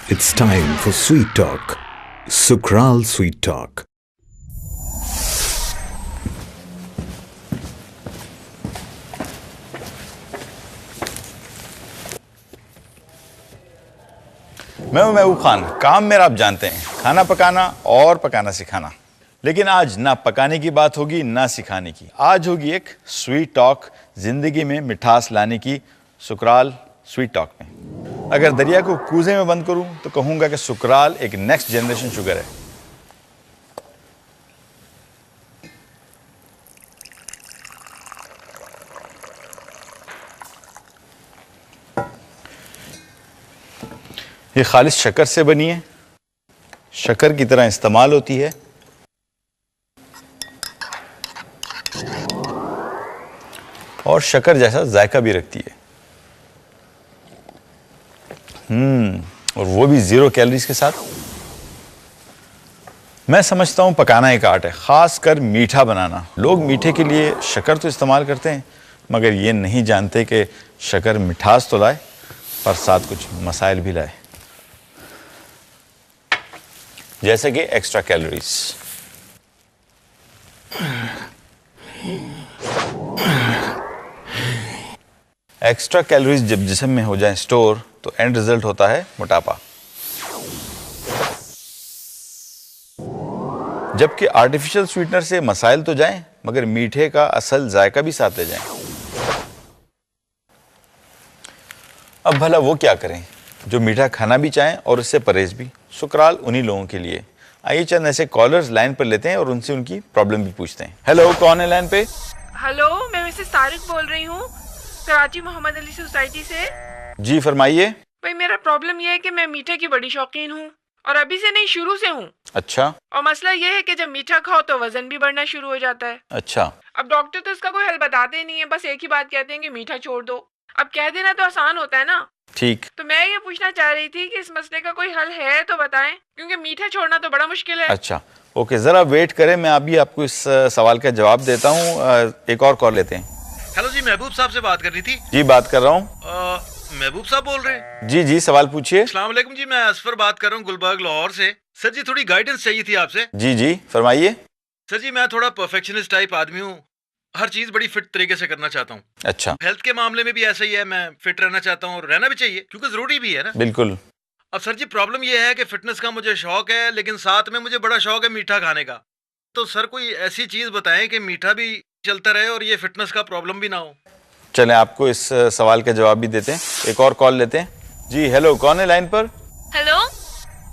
It's time for Sweet Talk. Sukral Sweet Talk. मैं हूं महबूब खान। काम मेरा आप जानते हैं, खाना पकाना और पकाना सिखाना। लेकिन आज ना पकाने की बात होगी ना सिखाने की। आज होगी एक स्वीट टॉक, जिंदगी में मिठास लाने की। सुकराल स्वीट टॉक में अगर दरिया को कूजे में बंद करूं तो कहूंगा कि सुकराल एक नेक्स्ट जनरेशन शुगर है। ये खालिश शक्कर से बनी है, शक्कर की तरह इस्तेमाल होती है और शक्कर जैसा जायका भी रखती है। और वो भी 0 कैलोरीज के साथ। मैं समझता हूं पकाना एक आर्ट है, खासकर मीठा बनाना। लोग मीठे के लिए शक्कर तो इस्तेमाल करते हैं, मगर ये नहीं जानते कि शक्कर मिठास तो लाए पर साथ कुछ मसाइल भी लाए, जैसे कि एक्स्ट्रा कैलोरीज। एक्स्ट्रा कैलोरीज जब जिस्म में हो जाए स्टोर तो एंड रिजल्ट होता है मोटापा। जबकि आर्टिफिशियल स्वीटनर से मसाइल तो जाएं, मगर मीठे का असल जायका भी साथ ले जाएं। अब भला वो क्या करें जो मीठा खाना भी चाहें और उससे परहेज भी। सुकराल उन्हीं लोगों के लिए। आइए चंद ऐसे कॉलर्स लाइन पर लेते हैं और उनसे उनकी प्रॉब्लम भी पूछते हैं। हेलो, कौन है लाइन पे? हेलो, मैं मिसेस तारिक बोल रही हूँ, कराची मोहम्मद अली सोसाइटी से। जी फरमाइए। भाई मेरा प्रॉब्लम ये है कि मैं मीठे की बड़ी शौकीन हूँ और अभी से नहीं, शुरू से हूँ। अच्छा। और मसला ये है कि जब मीठा खाओ तो वजन भी बढ़ना शुरू हो जाता है। अच्छा। अब डॉक्टर तो इसका कोई हल बताते नहीं है, बस एक ही बात कहते हैं कि मीठा छोड़ दो। अब कह देना तो आसान होता है ना। ठीक। तो मैं ये पूछना चाह रही थी कि इस मसले का कोई हल है तो बताएं, क्योंकि मीठा छोड़ना तो बड़ा मुश्किल है। अच्छा, ओके, जरा वेट करें, मैं अभी आपको इस सवाल का जवाब देता हूँ। एक और कॉल लेते हैं। हेलो जी, महबूब साहब से बात करनी थी। जी बात कर रहा हूँ। महबूब साहब बोल रहे हैं? जी जी, सवाल पूछिए। अस्सलाम वालेकुम जी, मैं असफर बात कर रहा हूँ गुलबर्ग लाहौर से। सर जी थोड़ी गाइडेंस चाहिए थी आपसे। जी जी फरमाइए। सर जी मैं थोड़ा परफेक्शनिस्ट टाइप आदमी हूँ, हर चीज बड़ी फिट तरीके से करना चाहता हूँ। अच्छा। हेल्थ के मामले में भी ऐसा ही है, मैं फिट रहना चाहता हूँ और रहना भी चाहिए क्योंकि जरूरी भी है ना। बिल्कुल। अब सर जी प्रॉब्लम ये है कि फिटनेस का मुझे शौक है, लेकिन साथ में मुझे बड़ा शौक है मीठा खाने का। तो सर कोई ऐसी चीज बताएं कि मीठा भी चलता रहे और ये फिटनेस का प्रॉब्लम भी ना हो। चलें आपको इस सवाल का जवाब भी देते हैं। एक और कॉल लेते हैं। जी हेलो, कौन है लाइन पर? Hello,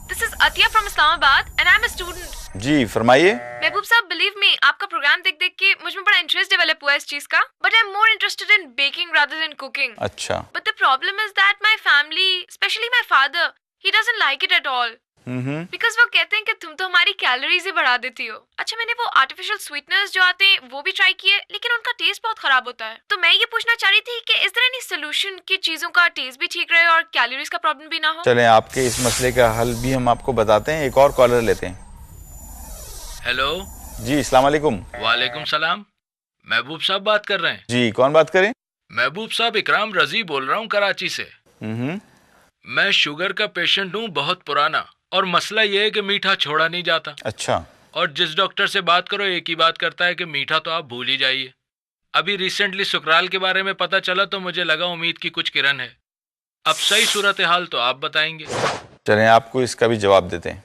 this is Atiya from Islamabad and I am a student. जी फरमाइए। महबूब साहब, बिलीव मी, आपका प्रोग्राम देख देख के मुझ में बड़ा इंटरेस्ट डेवलप हुआ इस चीज का, but I am more interested in baking rather than cooking. अच्छा। But the problem is that my family, specially my father, he doesn't like it at all. Because वो कहते हैं कि तुम तो हमारी कैलोरीज ही बढ़ा देती हो। अच्छा, मैंने वो आर्टिफिशियल स्वीटनर्स जो आते हैं वो भी ट्राई किए, लेकिन उनका टेस्ट बहुत खराब होता है। तो मैं ये पूछना चाह रही थी कि इज देयर एनी सोल्यूशन कि चीजों का टेस्ट भी ठीक रहे और कैलोरीज का प्रॉब्लम भी ना हो? चलें आपके इस मसले का हल भी हम आपको बताते हैं। एक और कॉलर लेते हैं। हेलो जी अस्सलाम वालेकुम। वालेकुम सलाम, महबूब साहब बात कर रहे हैं? जी कौन बात करें? महबूब साहब इकराम रजी बोल रहा हूँ कराची से। मैं शुगर का पेशेंट हूँ, बहुत पुराना, और मसला ये है कि मीठा छोड़ा नहीं जाता। अच्छा। और जिस डॉक्टर से बात करो एक ही बात करता है कि मीठा तो आप भूल ही जाइए। अभी रिसेंटली सुकराल के बारे में पता चला तो मुझे लगा उम्मीद की कुछ किरण है। अब सही सूरत हाल तो आप बताएंगे। चलें आपको इसका भी जवाब देते हैं।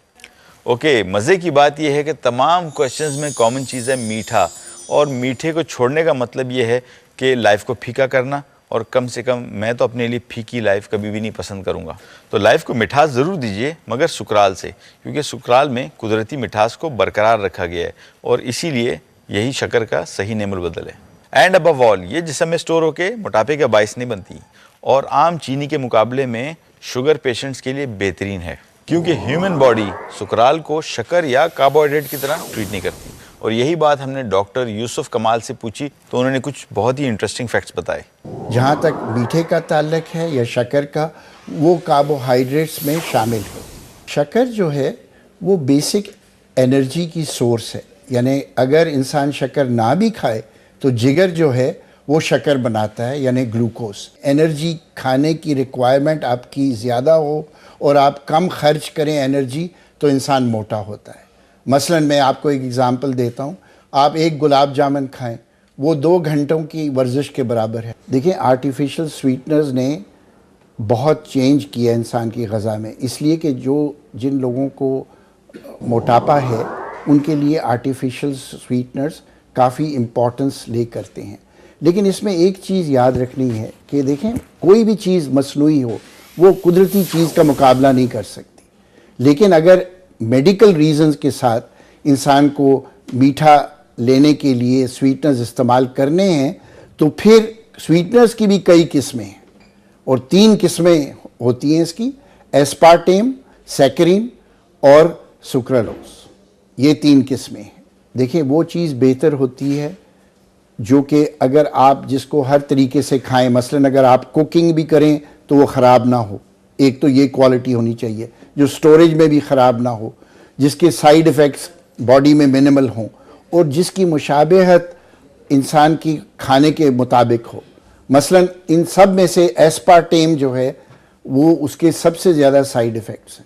ओके, मज़े की बात यह है कि तमाम क्वेश्चंस में कॉमन चीज़ है मीठा, और मीठे को छोड़ने का मतलब ये है कि लाइफ को फीका करना, और कम से कम मैं तो अपने लिए फीकी लाइफ कभी भी नहीं पसंद करूँगा। तो लाइफ को मिठास ज़रूर दीजिए, मगर सुकराल से, क्योंकि सुकराल में कुदरती मिठास को बरकरार रखा गया है और इसीलिए यही शक्कर का सही नेमुल बदल है। एंड अबव ऑल, ये जिस्म में स्टोर होकर मोटापे का बाइस नहीं बनती, और आम चीनी के मुकाबले में शुगर पेशेंट्स के लिए बेहतरीन है, क्योंकि ह्यूमन बॉडी सुकराल को शक्कर या कार्बोहाइड्रेट की तरह ट्रीट नहीं करती। और यही बात हमने डॉक्टर यूसुफ कमाल से पूछी तो उन्होंने कुछ बहुत ही इंटरेस्टिंग फैक्ट्स बताए। जहाँ तक मीठे का ताल्लुक है या शक्कर का, वो कार्बोहाइड्रेट्स में शामिल है। शक्कर जो है वो बेसिक एनर्जी की सोर्स है, यानी अगर इंसान शक्कर ना भी खाए तो जिगर जो है वो शक्कर बनाता है, यानी ग्लूकोज। एनर्जी खाने की रिक्वायरमेंट आपकी ज़्यादा हो और आप कम खर्च करें एनर्जी, तो इंसान मोटा होता है। मसलन मैं आपको एक एग्ज़ाम्पल देता हूँ, आप एक गुलाब जामुन खाएं, वो 2 घंटों की वर्जिश के बराबर है। देखिए, आर्टिफिशियल स्वीटनर्स ने बहुत चेंज किया इंसान की ग़ज़ा में, इसलिए कि जिन लोगों को मोटापा है उनके लिए आर्टिफिशियल स्वीटनर्स काफ़ी इम्पोर्टेंस ले करते हैं। लेकिन इसमें एक चीज़ याद रखनी है कि देखें, कोई भी चीज़ मसनूई हो वो कुदरती चीज़ का मुकाबला नहीं कर सकती। लेकिन अगर मेडिकल रीज़न्स के साथ इंसान को मीठा लेने के लिए स्वीटनर्स इस्तेमाल करने हैं, तो फिर स्वीटनर्स की भी कई किस्में हैं और 3 किस्में होती हैं इसकी: एस्पार्टेम, सैकरिन और सुक्रालोज। ये 3 किस्में हैं। देखिए, वो चीज़ बेहतर होती है जो कि अगर आप जिसको हर तरीके से खाएं, मसलन अगर आप कुकिंग भी करें तो वो ख़राब ना हो। एक तो ये क्वालिटी होनी चाहिए जो स्टोरेज में भी ख़राब ना हो, जिसके साइड इफ़ेक्ट्स बॉडी में मिनिमल हों और जिसकी मुशाबहत इंसान की खाने के मुताबिक हो। मसलन इन सब में से एस्पार्टेम जो है वो उसके सबसे ज़्यादा साइड इफ़ेक्ट्स हैं।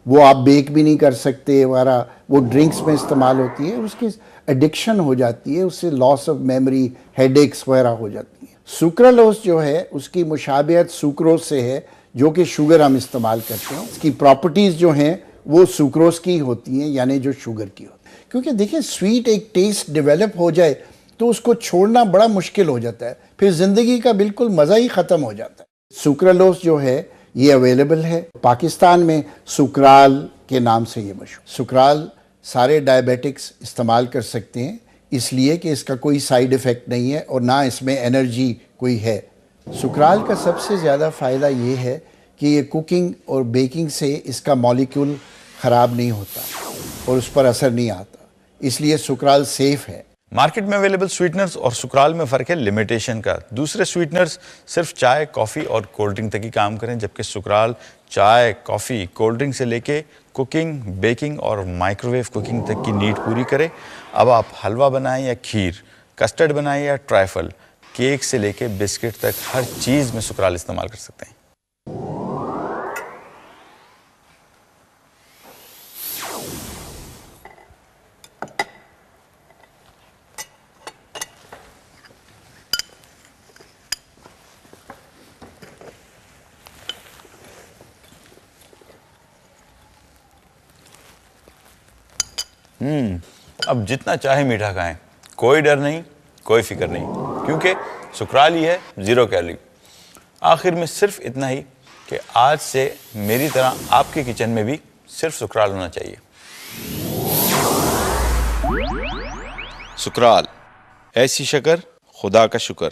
वो आप बेक भी नहीं कर सकते वगैरह, वो ड्रिंक्स में इस्तेमाल होती है, उसकी एडिक्शन हो जाती है, उससे लॉस ऑफ मेमोरी, हेडेक्स वगैरह हो जाती है। सुक्रालोज जो है उसकी मुशाबहत सुक्रोज से है, जो कि शुगर हम इस्तेमाल करते हैं। इसकी प्रॉपर्टीज़ जो हैं वो सुक्रोज की होती हैं, यानी जो शुगर की होती है। क्योंकि देखिए, स्वीट एक टेस्ट डेवलप हो जाए तो उसको छोड़ना बड़ा मुश्किल हो जाता है, फिर ज़िंदगी का बिल्कुल मज़ा ही ख़त्म हो जाता है। सुक्रालोज जो है ये अवेलेबल है पाकिस्तान में, सुक्राल के नाम से ये मशहूर। सुक्राल सारे डायबिटिक्स इस्तेमाल कर सकते हैं, इसलिए कि इसका कोई साइड इफ़ेक्ट नहीं है और ना इसमें एनर्जी कोई है। सुक्राल का सबसे ज़्यादा फ़ायदा ये है कि ये कुकिंग और बेकिंग से इसका मॉलिक्यूल ख़राब नहीं होता और उस पर असर नहीं आता, इसलिए सुक्राल सेफ़ है। मार्केट में अवेलेबल स्वीटनर्स और सुक्राल में फ़र्क है लिमिटेशन का। दूसरे स्वीटनर्स सिर्फ चाय, कॉफ़ी और कोल्ड ड्रिंक तक ही काम करें, जबकि सुक्राल चाय, कॉफ़ी, कोल्ड ड्रिंक से लेके कुकिंग, बेकिंग और माइक्रोवेव कुकिंग तक की नीड पूरी करे। अब आप हलवा बनाएं या खीर, कस्टर्ड बनाएं या ट्राइफल, केक से लेके बिस्किट तक हर चीज़ में सुक्राल इस्तेमाल कर सकते हैं। अब जितना चाहे मीठा खाएं, कोई डर नहीं, कोई फिक्र नहीं, क्योंकि सुक्राल ही है 0 कैलोरी। आखिर में सिर्फ इतना ही कि आज से मेरी तरह आपके किचन में भी सिर्फ सुक्राल होना चाहिए। सुक्राल, ऐसी शक्कर, खुदा का शुक्र।